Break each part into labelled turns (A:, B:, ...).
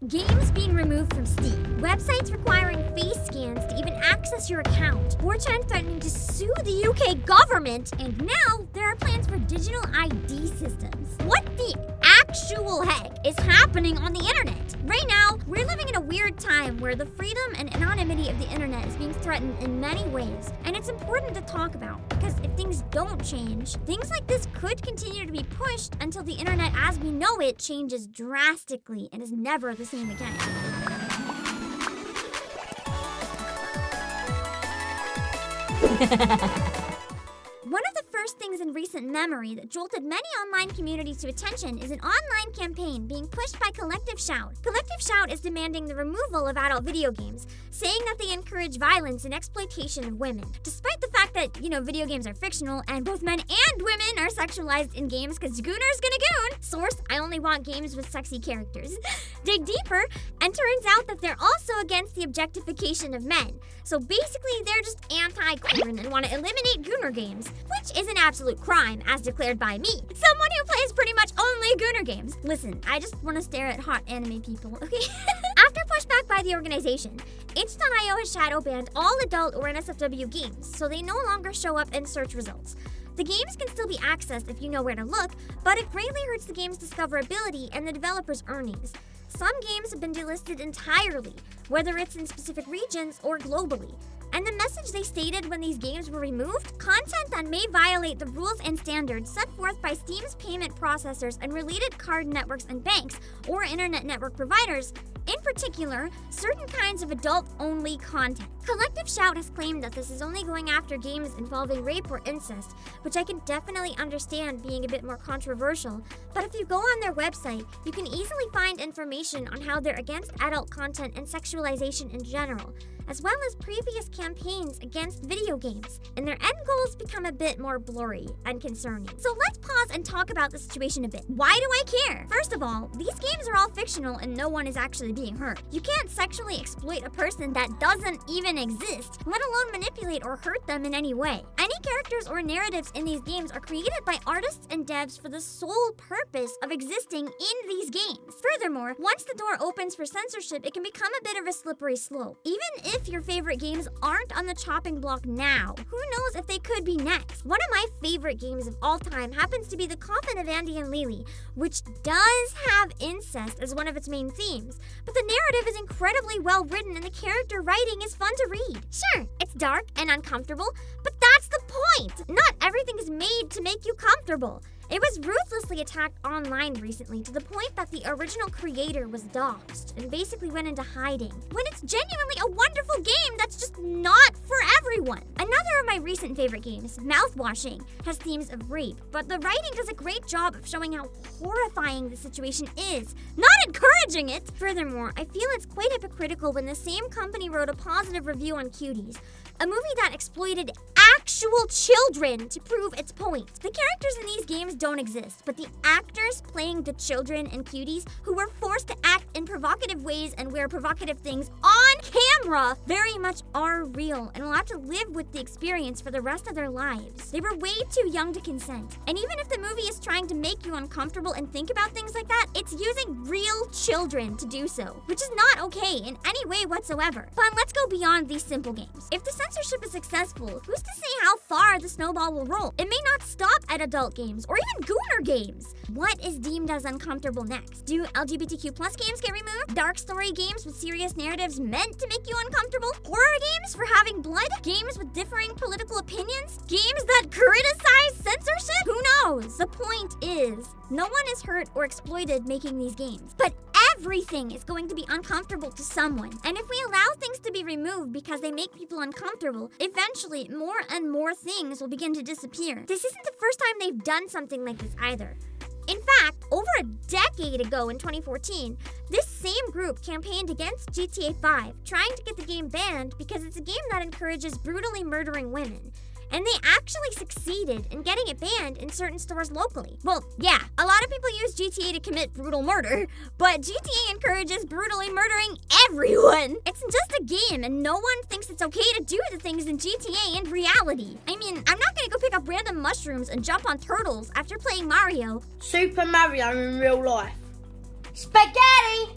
A: Games being removed from Steam, websites requiring face scans to even access your account, 4chan threatening to sue the UK government, and now there are plans for digital ID systems. What the actual heck is happening on the internet? Right now, we're living in a weird time where the freedom and anonymity of the internet is being threatened in many ways, and it's important to talk about because if things don't change, things like this could continue to be pushed until the internet as we know it changes drastically and is never the same again. One of the first things in recent memory that jolted many online communities to attention is an online campaign being pushed by Collective Shout. Collective Shout is demanding the removal of adult video games, saying that they encourage violence and exploitation of women. Despite the fact that, video games are fictional and both men and women are sexualized in games because Gooner's gonna goon. Source, I only want games with sexy characters. Dig deeper, and turns out that they're also against the objectification of men. So basically, they're just anti-queer and want to eliminate Gooner games, which is an absolute crime, as declared by me, someone who plays pretty much only Gooner games. Listen, I just want to stare at hot anime people, okay? After pushback by the organization, itch.io has shadow banned all adult or NSFW games, so they no longer show up in search results. The games can still be accessed if you know where to look, but it greatly hurts the game's discoverability and the developers' earnings. Some games have been delisted entirely, whether it's in specific regions or globally. And the message they stated when these games were removed? Content that may violate the rules and standards set forth by Steam's payment processors and related card networks and banks, or internet network providers, in particular, certain kinds of adult-only content. Collective Shout has claimed that this is only going after games involving rape or incest, which I can definitely understand being a bit more controversial, but if you go on their website, you can easily find information on how they're against adult content and sexualization in general, as well as previous campaigns against video games, and their end goals become a bit more blurry and concerning. So let's pause and talk about the situation a bit. Why do I care? First of all, these games are all fictional and no one is actually being hurt. You can't sexually exploit a person that doesn't even exist, let alone manipulate or hurt them in any way. Any characters or narratives in these games are created by artists and devs for the sole purpose of existing in these games. Furthermore, once the door opens for censorship, it can become a bit of a slippery slope. Even if your favorite games aren't on the chopping block now, who knows if they could be next? One of my favorite games of all time happens to be The Coffin of Andy and Lily, which does have incest as one of its main themes, but the narrative is incredibly well written and the character writing is fun to read. Sure, it's dark and uncomfortable, but that's the point! Not everything is made to make you comfortable. It was ruthlessly attacked online recently to the point that the original creator was doxxed and basically went into hiding, when it's genuinely a wonderful game that's just not for everyone. Another of my recent favorite games, Mouthwashing, has themes of rape, but the writing does a great job of showing how horrifying the situation is, not encouraging it. Furthermore, I feel it's quite hypocritical when the same company wrote a positive review on Cuties, a movie that exploited actual children to prove its point. The characters in these games don't exist, but the actors playing the children and Cuties who were forced to act in provocative ways and wear provocative things on camera very much are real and will have to live with the experience for the rest of their lives. They were way too young to consent. And even if the movie is trying to make you uncomfortable and think about things like that, it's using real children to do so, which is not okay in any way whatsoever. But let's go beyond these simple games. If the censorship is successful, who's to say how far the snowball will roll? It may not stop at adult games or even Gooner games. What is deemed as uncomfortable next? Do LGBTQ+ games get removed? Dark story games with serious narratives meant to make you uncomfortable? Horror games for having blood? Games with differing political opinions? Games that criticize censorship? Who knows? The point is, no one is hurt or exploited making these games, but everything is going to be uncomfortable to someone. And if we allow things to be removed because they make people uncomfortable, eventually more and more things will begin to disappear. This isn't the first time they've done something like this either. In fact, over a decade ago in 2014, this same group campaigned against GTA 5, trying to get the game banned because it's a game that encourages brutally murdering women. And they actually succeeded in getting it banned in certain stores locally. Well, yeah, a lot of people use GTA to commit brutal murder, but GTA encourages brutally murdering everyone. It's just a game, and no one thinks it's okay to do the things in GTA in reality. I mean, I'm not gonna go pick up random mushrooms and jump on turtles after playing Mario.
B: Super Mario in real life. Spaghetti!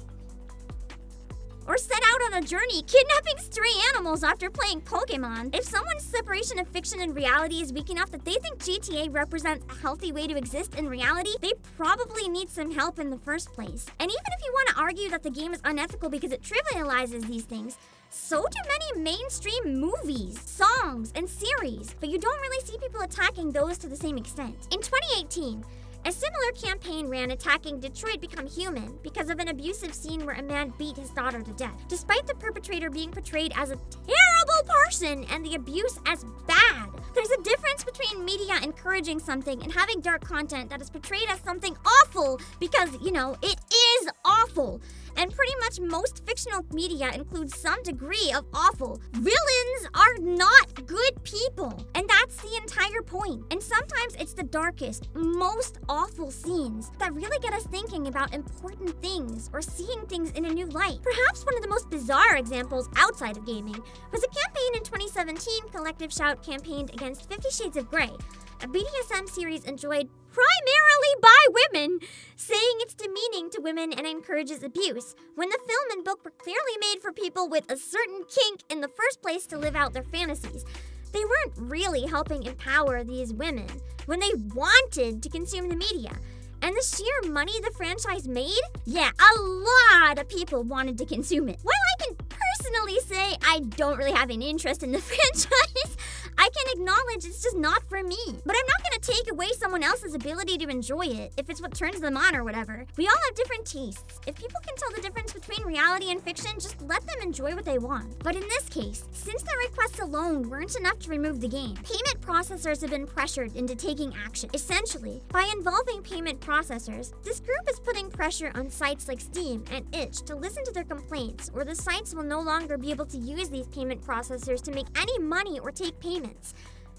A: set out on a journey kidnapping stray animals after playing Pokemon. If someone's separation of fiction and reality is weak enough that they think GTA represents a healthy way to exist in reality, they probably need some help in the first place. And even if you want to argue that the game is unethical because it trivializes these things, so do many mainstream movies, songs, and series, but you don't really see people attacking those to the same extent. In 2018, a similar campaign ran attacking Detroit Become Human because of an abusive scene where a man beat his daughter to death, despite the perpetrator being portrayed as a terrible person and the abuse as bad. There's a difference between media encouraging something and having dark content that is portrayed as something awful because, it is awful. And pretty much most fictional media includes some degree of awful. Villains are not good people. And that's the entire point. And sometimes it's the darkest, most awful scenes that really get us thinking about important things or seeing things in a new light. Perhaps one of the most bizarre examples outside of gaming was a campaign in 2017 Collective Shout campaigned against 50 Shades of Grey, a BDSM series enjoyed primarily by women, saying it's demeaning to women and encourages abuse, when the film and book were clearly made for people with a certain kink in the first place to live out their fantasies. They weren't really helping empower these women when they wanted to consume the media. And the sheer money the franchise made? Yeah, a lot of people wanted to consume it. While I can personally say I don't really have an interest in the franchise, I can acknowledge it's just not for me. But I'm not gonna take away someone else's ability to enjoy it if it's what turns them on or whatever. We all have different tastes. If people can tell the difference between reality and fiction, just let them enjoy what they want. But in this case, since the requests alone weren't enough to remove the game, payment processors have been pressured into taking action. Essentially, by involving payment processors, this group is putting pressure on sites like Steam and Itch to listen to their complaints, or the sites will no longer be able to use these payment processors to make any money or take payments.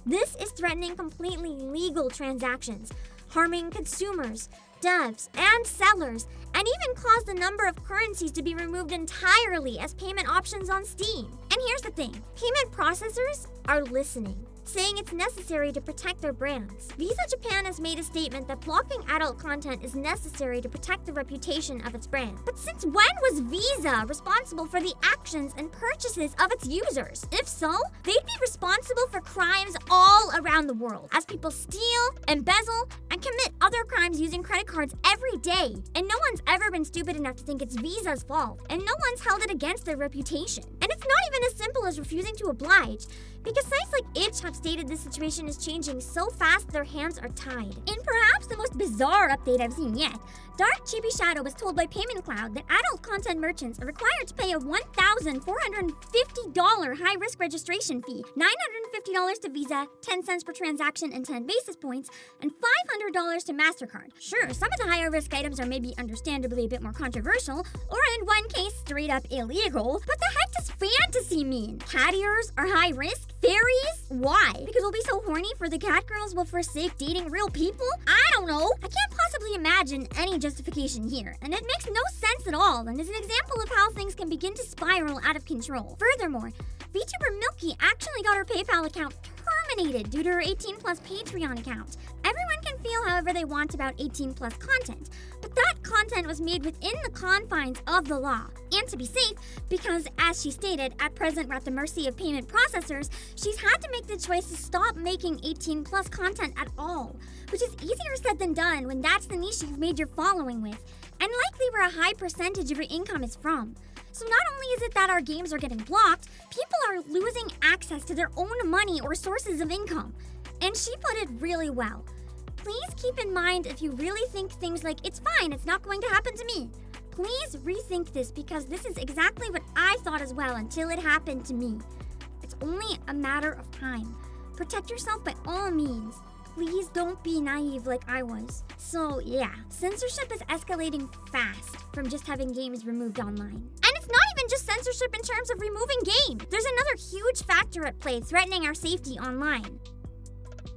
A: This is threatening completely legal transactions, harming consumers, devs, and sellers, and even caused the number of currencies to be removed entirely as payment options on Steam. And here's the thing, payment processors are listening, saying it's necessary to protect their brands. Visa Japan has made a statement that blocking adult content is necessary to protect the reputation of its brand. But since when was Visa responsible for the actions and purchases of its users? If so, they'd be responsible for crimes all around the world, as people steal, embezzle, and commit other crimes using credit cards every day. And no one's ever been stupid enough to think it's Visa's fault, and no one's held it against their reputation. And it's not even as simple as refusing to oblige, because sites like Itch have stated this situation is changing so fast their hands are tied. In perhaps the most bizarre update I've seen yet, Dark Chibi Shadow was told by Payment Cloud that adult content merchants are required to pay a $1,450 high-risk registration fee, $950 to Visa, 10 cents per transaction and 10 basis points, and $500 to MasterCard. Sure, some of the higher-risk items are maybe understandably a bit more controversial, or in one case, straight up illegal, but the heck does fantasy mean? Cat ears are high risk? Fairies? Why? Because we'll be so horny for the cat girls will forsake dating real people? I don't know. I can't possibly imagine any justification here, and it makes no sense at all, and is an example of how things can begin to spiral out of control. Furthermore, VTuber Milky actually got her PayPal account terminated due to her 18+ Patreon account. Everyone can feel however they want about 18+ content, but that content was made within the confines of the law. And to be safe, because as she stated, at present we're at the mercy of payment processors, she's had to make the choice to stop making 18+ content at all, which is easier said than done when that's the niche you've made your following with, and likely where a high percentage of your income is from. So not only is it that our games are getting blocked, people are losing access to their own money or sources of income. And she put it really well. Please keep in mind if you really think things like, it's fine, it's not going to happen to me. Please rethink this, because this is exactly what I thought as well until it happened to me. It's only a matter of time. Protect yourself by all means. Please don't be naive like I was. So yeah, censorship is escalating fast from just having games removed online. And it's not even just censorship in terms of removing games. There's another huge factor at play threatening our safety online.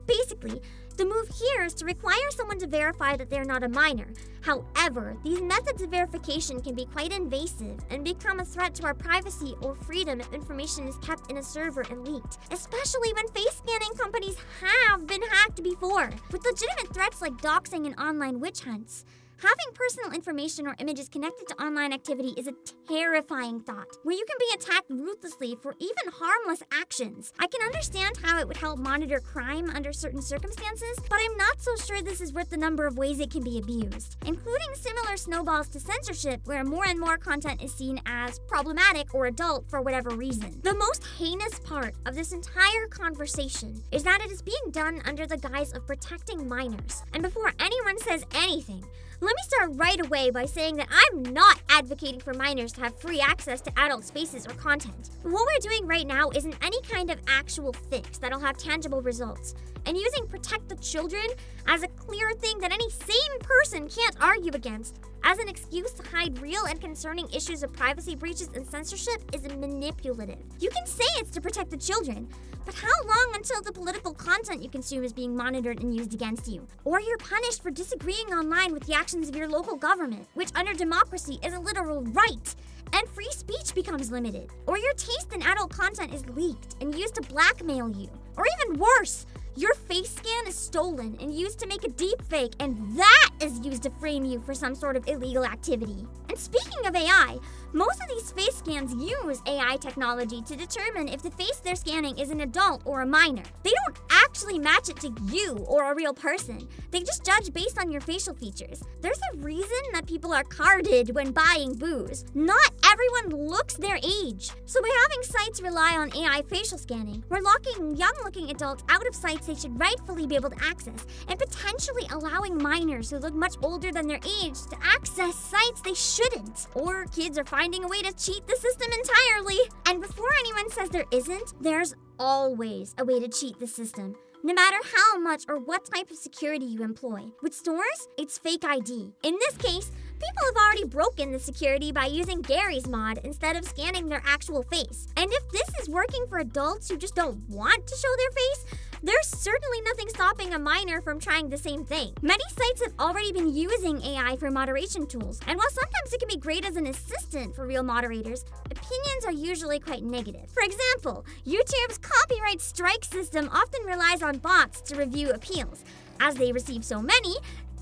A: Basically, the move here is to require someone to verify that they're not a minor. However, these methods of verification can be quite invasive and become a threat to our privacy or freedom if information is kept in a server and leaked, especially when face scanning companies have been hacked before, with legitimate threats like doxing and online witch hunts. Having personal information or images connected to online activity is a terrifying thought, where you can be attacked ruthlessly for even harmless actions. I can understand how it would help monitor crime under certain circumstances, but I'm not so sure this is worth the number of ways it can be abused, including similar snowballs to censorship, where more and more content is seen as problematic or adult for whatever reason. The most heinous part of this entire conversation is that it is being done under the guise of protecting minors. And before anyone says anything, let me start right away by saying that I'm not advocating for minors to have free access to adult spaces or content. What we're doing right now isn't any kind of actual fix that'll have tangible results. And using protect the children as a clear thing that any sane person can't argue against as an excuse to hide real and concerning issues of privacy breaches and censorship is manipulative. You can say it's to protect the children, but how long until the political content you consume is being monitored and used against you? Or you're punished for disagreeing online with the actions of your local government, which under democracy is a literal right, and free speech becomes limited. Or your taste in adult content is leaked and used to blackmail you. Or even worse, your face scan is stolen and used to make a deepfake, and that is used to frame you for some sort of illegal activity. And speaking of AI, most of these face scans use AI technology to determine if the face they're scanning is an adult or a minor. They don't actually match it to you or a real person. They just judge based on your facial features. There's a reason that people are carded when buying booze. Not everyone looks their age. So by having sites rely on AI facial scanning, we're locking young-looking adults out of sites they should rightfully be able to access, and potentially allowing minors who look much older than their age to access sites they shouldn't. Or kids are finding a way to cheat the system entirely. And before anyone says there isn't, there's always a way to cheat the system, no matter how much or what type of security you employ. With stores, it's fake ID. In this case, people have already broken the security by using Gary's mod instead of scanning their actual face. And if this is working for adults who just don't want to show their face, there's certainly nothing stopping a minor from trying the same thing. Many sites have already been using AI for moderation tools, and while sometimes it can be great as an assistant for real moderators, opinions are usually quite negative. For example, YouTube's copyright strike system often relies on bots to review appeals. As they receive so many,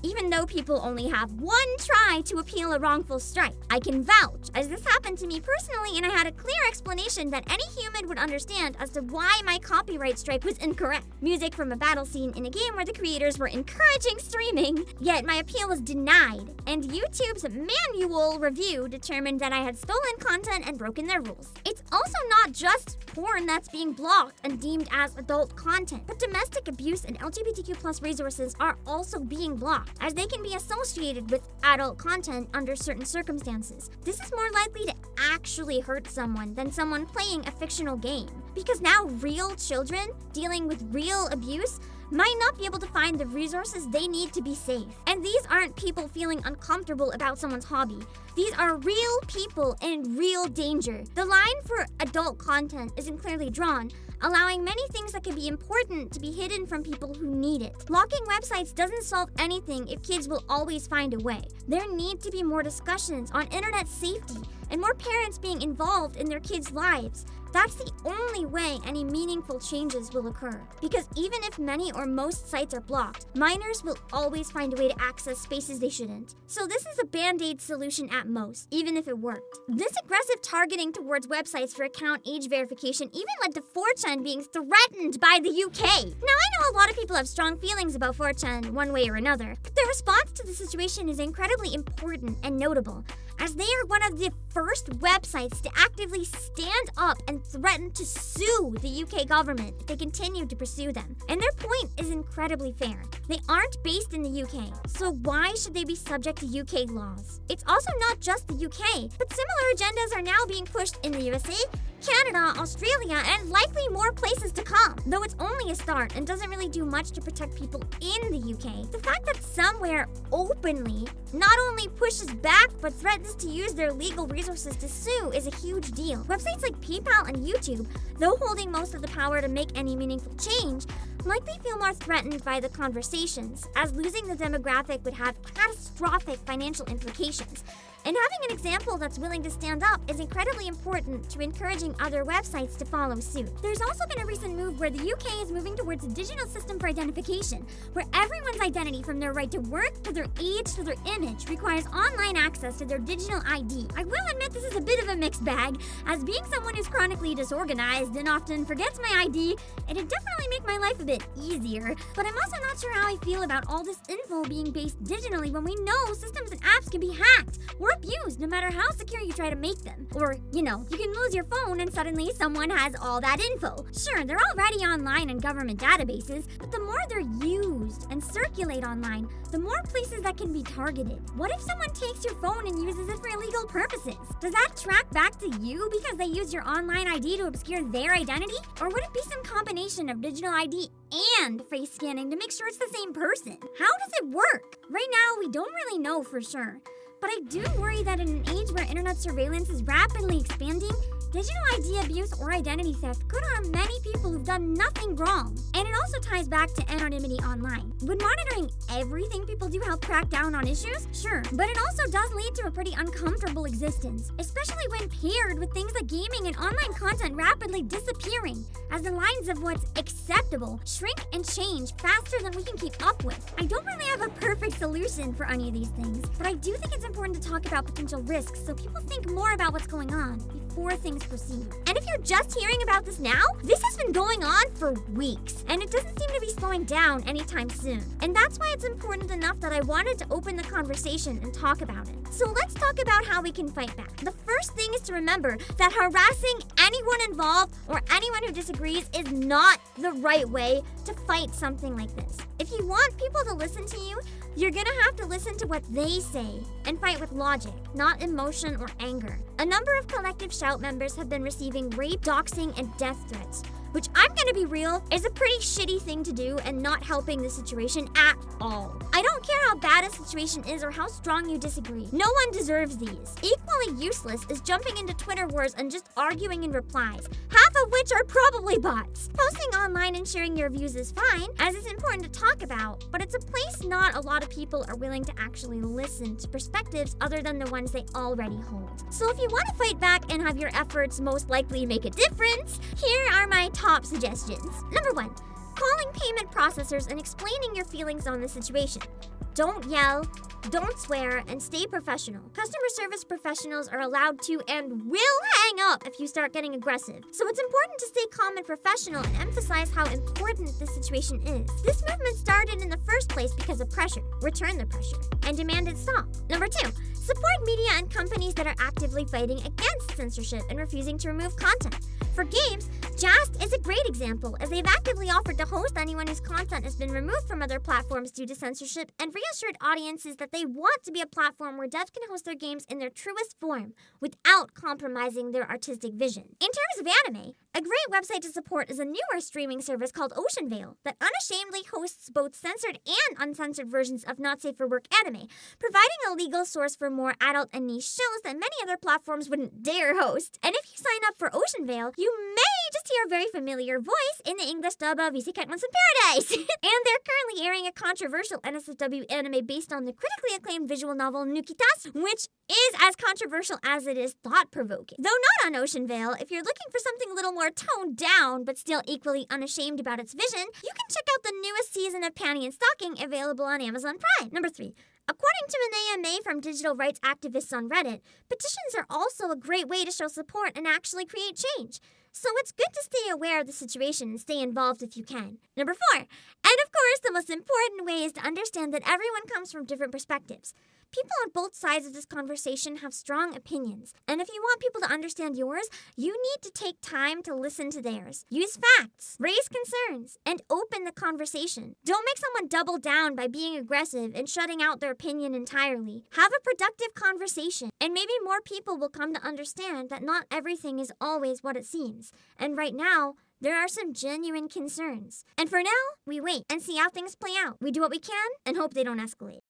A: even though people only have one try to appeal a wrongful strike. I can vouch, as this happened to me personally, and I had a clear explanation that any human would understand as to why my copyright strike was incorrect. Music from a battle scene in a game where the creators were encouraging streaming, yet my appeal was denied, and YouTube's manual review determined that I had stolen content and broken their rules. It's also not just porn that's being blocked and deemed as adult content, but domestic abuse and LGBTQ+ resources are also being blocked, as they can be associated with adult content under certain circumstances. This is more likely to actually hurt someone than someone playing a fictional game, because now real children dealing with real abuse might not be able to find the resources they need to be safe. And these aren't people feeling uncomfortable about someone's hobby. These are real people in real danger. The line for adult content isn't clearly drawn, allowing many things that can be important to be hidden from people who need it. Locking websites doesn't solve anything if kids will always find a way. There need to be more discussions on internet safety and more parents being involved in their kids' lives. That's the only way any meaningful changes will occur. Because even if many or most sites are blocked, minors will always find a way to access spaces they shouldn't. So this is a band-aid solution at most, even if it worked. This aggressive targeting towards websites for account age verification even led to 4chan being threatened by the UK. Now, I know a lot of people have strong feelings about 4chan one way or another, but their response to the situation is incredibly important and notable, as they are one of the first websites to actively stand up and threaten to sue the UK government if they continue to pursue them. And their point is incredibly fair. They aren't based in the UK, so why should they be subject to UK laws? It's also not just the UK, but similar agendas are now being pushed in the USA, Canada, Australia, and likely more places to come. Though it's only a start and doesn't really do much to protect people in the UK, the fact that somewhere openly not only pushes back but threatens to use their legal resources to sue is a huge deal. Websites like PayPal and YouTube, though holding most of the power to make any meaningful change, likely feel more threatened by the conversations, as losing the demographic would have catastrophic financial implications. And having an example that's willing to stand up is incredibly important to encouraging other websites to follow suit. There's also been a recent move where the UK is moving towards a digital system for identification, where everyone's identity from their right to work to their age to their image requires online access to their digital ID. I will admit this is a bit of a mixed bag, as being someone who's chronically disorganized and often forgets my ID, it'd definitely make my life a bit easier, but I'm also not sure how I feel about all this info being based digitally when we know systems and apps can be hacked or abused no matter how secure you try to make them. Or, you can lose your phone and suddenly someone has all that info. Sure, they're already online in government databases, but the more they're used and circulate online, the more places that can be targeted. What if someone takes your phone and uses it for illegal purposes? Does that track back to you because they use your online ID to obscure their identity? Or would it be some combination of digital ID and face scanning to make sure it's the same person? How does it work? Right now, we don't really know for sure. But I do worry that in an age where internet surveillance is rapidly expanding, digital ID abuse or identity theft could harm many people who've done nothing wrong. And it also ties back to anonymity online. Would monitoring everything people do help crack down on issues? Sure, but it also does lead to a pretty uncomfortable existence, especially when paired with things like gaming and online content rapidly disappearing, as the lines of what's acceptable shrink and change faster than we can keep up with. I don't really have a perfect solution for any of these things, but I do think it's important to talk about potential risks so people think more about what's going on before things proceed. And if you're just hearing about this now, this has been going on for weeks, and it doesn't seem to be slowing down anytime soon. And that's why it's important enough that I wanted to open the conversation and talk about it. So let's talk about how we can fight back. The first thing is to remember that harassing anyone involved or anyone who disagrees is not the right way to fight something like this. If you want people to listen to you, you're gonna have to listen to what they say and fight with logic, not emotion or anger. A number of Collective Shout members have been receiving rape, doxing, and death threats, which I'm gonna be real, is a pretty shitty thing to do and not helping the situation at all. I don't care how bad a situation is or how strong you disagree. No one deserves these. Equally useless is jumping into Twitter wars and just arguing in replies, half of which are probably bots. Posting online and sharing your views is fine, as it's important to talk about, but it's a place not a lot of people are willing to actually listen to perspectives other than the ones they already hold. So if you want to fight back and have your efforts most likely make a difference, here are my top suggestions. Number 1, calling payment processors and explaining your feelings on the situation. Don't yell, don't swear, and stay professional. Customer service professionals are allowed to and will hang up if you start getting aggressive. So it's important to stay calm and professional and emphasize how important this situation is. This movement started in the first place because of pressure. Return the pressure and demand it stop. Number 2, support media and companies that are actively fighting against censorship and refusing to remove content. For games, Just is a great example, as they've actively offered to host anyone whose content has been removed from other platforms due to censorship and reassured audiences that they want to be a platform where devs can host their games in their truest form without compromising their artistic vision. In terms of anime, a great website to support is a newer streaming service called Ocean Vale that unashamedly hosts both censored and uncensored versions of not safe for work anime, providing a legal source for more adult and niche shows that many other platforms wouldn't dare host. And if you sign up for Ocean Vale, you may just hear a very familiar voice in the English dub of Isekai Once in Paradise. And they're currently airing a controversial NSFW anime based on the critically acclaimed visual novel Nukitas, which is as controversial as it is thought-provoking. Though not on Ocean Vale, if you're looking for something a little more toned down but still equally unashamed about its vision, you can check out the newest season of Panty and Stocking available on Amazon Prime. Number 3. According to an AMA from digital rights activists on Reddit, petitions are also a great way to show support and actually create change. So it's good to stay aware of the situation and stay involved if you can. Number 4. And of course, the most important way is to understand that everyone comes from different perspectives. People on both sides of this conversation have strong opinions, and if you want people to understand yours, you need to take time to listen to theirs. Use facts, raise concerns, and open the conversation. Don't make someone double down by being aggressive and shutting out their opinion entirely. Have a productive conversation, and maybe more people will come to understand that not everything is always what it seems. And right now, there are some genuine concerns. And for now, we wait and see how things play out. We do what we can and hope they don't escalate.